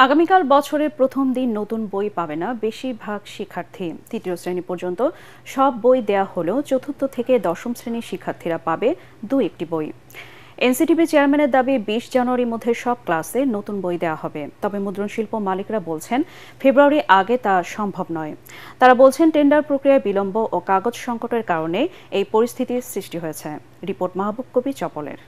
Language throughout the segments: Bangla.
আগামীকাল বছরের প্রথম দিন নতুন বই পাবে না বেশিরভাগ শিক্ষার্থী। তৃতীয় শ্রেণী পর্যন্ত সব বই দেয়া হলেও চতুর্থ থেকে দশম শ্রেণীর শিক্ষার্থীরা পাবে একটি বই। এনসিটিবি চেয়ারম্যানের দাবি 20 জানুয়ারির মধ্যে সব ক্লাসে নতুন বই দেওয়া হবে। তবে মুদ্রণ শিল্প মালিকরা বলছেন ফেব্রুয়ারি আগে তা সম্ভব নয়। তারা বলছেন টেন্ডার প্রক্রিয়ায় বিলম্ব ও কাগজ সংকটের কারণে এই পরিস্থিতির সৃষ্টি হয়েছে। রিপোর্ট মাহবুব কবি চপলের।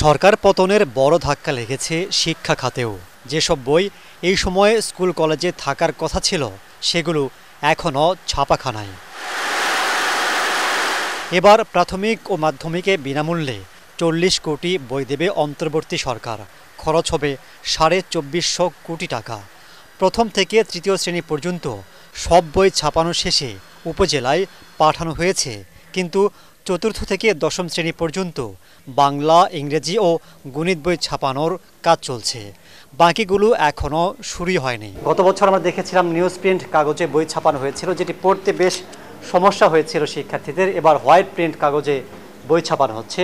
সরকার পতনের বড় ধাক্কা লেগেছে শিক্ষা খাতেও। যেসব বই এই সময়ে স্কুল কলেজে থাকার কথা ছিল সেগুলো এখনও ছাপাখানায়। এবার প্রাথমিক ও মাধ্যমিকে বিনামূল্যে 40 কোটি বই দেবে অন্তর্বর্তী সরকার। খরচ হবে 2450 কোটি টাকা। প্রথম থেকে তৃতীয় শ্রেণী পর্যন্ত সব বই ছাপানো শেষে উপজেলায় পাঠানো হয়েছে, কিন্তু চতুর্থ থেকে দশম শ্রেণী পর্যন্ত বাংলা, ইংরেজি ও গণিত বই ছাপানোর কাজ চলছে। বাকিগুলো এখনও শুরুই হয়নি। গত বছর আমরা দেখেছিলাম নিউজ প্রিন্ট কাগজে বই ছাপানো হয়েছিল, যেটি পড়তে বেশ সমস্যা হয়েছিল শিক্ষার্থীদের। এবার হোয়াইট প্রিন্ট কাগজে বই ছাপানো হচ্ছে।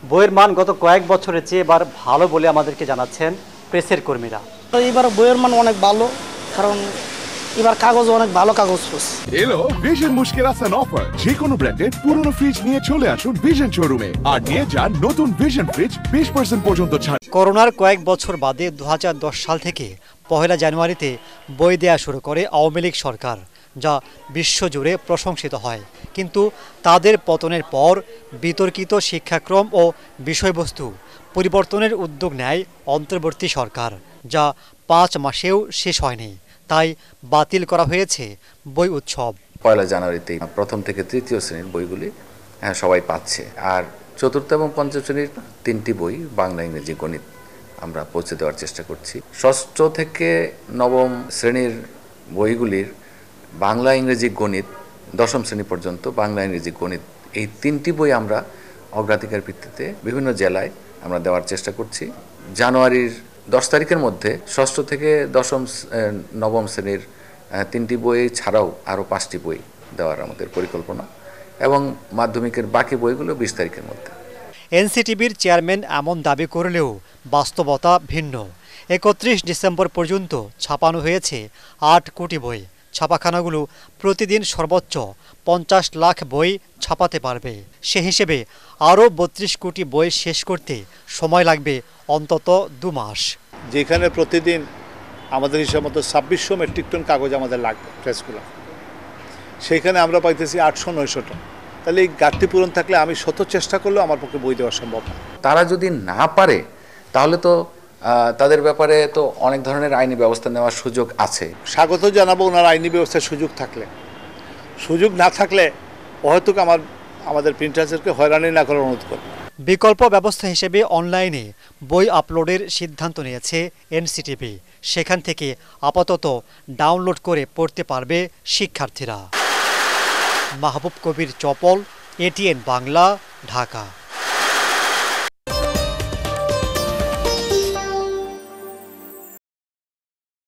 বইয়ের মান গত কয়েক বছরের চেয়ে এবার ভালো বলে আমাদেরকে জানাচ্ছেন প্রেসের কর্মীরা। এবার বইয়ের মান অনেক ভালো, কারণ এবার কাগজ অনেক ভালো কাগজ এলো ভিশন মুশকিল আসান অফার। যে কোনো ব্র্যান্ডের পুরনো ফ্রিজ নিয়ে চলে আসুন ভিশন শোরুমে আর নিয়ে যান নতুন ভিশন ফ্রিজ 20% পর্যন্ত ছাড়। করোনার কয়েক বছর বাদে 2010 সাল থেকে 1 জানুয়ারিতে বই দেয়া শুরু করে আওয়ামী লীগ সরকার, যা বিশ্বজুড়ে প্রশংসিত হয়। কিন্তু তাদের পতনের পর বিতর্কিত শিক্ষাক্রম ও বিষয়বস্তু পরিবর্তনের উদ্যোগ নেয় অন্তর্বর্তী সরকার, যা 5 মাসেও শেষ হয়নি। তাই বাতিল করা হয়েছে বই উৎসব। 1 জানুয়ারিতে প্রথম থেকে তৃতীয় শ্রেণীর বইগুলি সবাই পাচ্ছে। আর চতুর্থ এবং পঞ্চম শ্রেণীর 3টি বই বাংলা, ইংরেজি, গণিত আমরা পৌঁছে দেওয়ার চেষ্টা করছি। ষষ্ঠ থেকে নবম শ্রেণীর বইগুলির বাংলা, ইংরেজি, গণিত, দশম শ্রেণী পর্যন্ত বাংলা, ইংরেজি, গণিত এই 3টি বই আমরা অগ্রাধিকার ভিত্তিতে বিভিন্ন জেলায় আমরা দেওয়ার চেষ্টা করছি। জানুয়ারির 10 তারিখের মধ্যে ষষ্ঠ থেকে নবম শ্রেণীর 3টি বই ছাড়াও আরও 5টি বই দেওয়ার আমাদের পরিকল্পনা, এবং মাধ্যমিকের বাকি বইগুলো 20 তারিখের মধ্যে। এনসিটিবির চেয়ারম্যান এমন দাবি করলেও বাস্তবতা ভিন্ন। 31 ডিসেম্বর পর্যন্ত ছাপানো হয়েছে 8 কোটি বই। ছাপাখানাগুলো প্রতিদিন সর্বোচ্চ 50 লাখ বই ছাপাতে পারবে। সে হিসেবে আরও 32 কোটি বই শেষ করতে সময় লাগবে অন্তত 2 মাস। যেখানে প্রতিদিন আমাদের হিসাব মতো 2600 মেট্রিক টন কাগজ আমাদের লাগবে প্রেসগুলো, সেইখানে আমরা পাইতেছি 800-900 টন। তাহলে এই ঘাটতি পূরণ থাকলে আমি শত চেষ্টা করলেও আমার পক্ষে বই দেওয়া সম্ভব না। তারা যদি না পারে তাহলে তো তাদের ব্যাপারে তো অনেক ধরনের আইনি ব্যবস্থা নেওয়ার সুযোগ আছে। স্বাগত জানাবো ওনার আইনি ব্যবস্থার সুযোগ থাকলে। সুযোগ না থাকলে হয়তো আমাদের প্রিন্টার্সদেরকে হয়রানি না করার অনুরোধ করব। বিকল্প ব্যবস্থা হিসেবে অনলাইনে বই আপলোডের সিদ্ধান্ত নিয়েছে এনসিটিবি। সেখান থেকে আপাতত ডাউনলোড করে পড়তে পারবে শিক্ষার্থীরা। মাহবুব কবির চপল, এটিএন বাংলা, ঢাকা।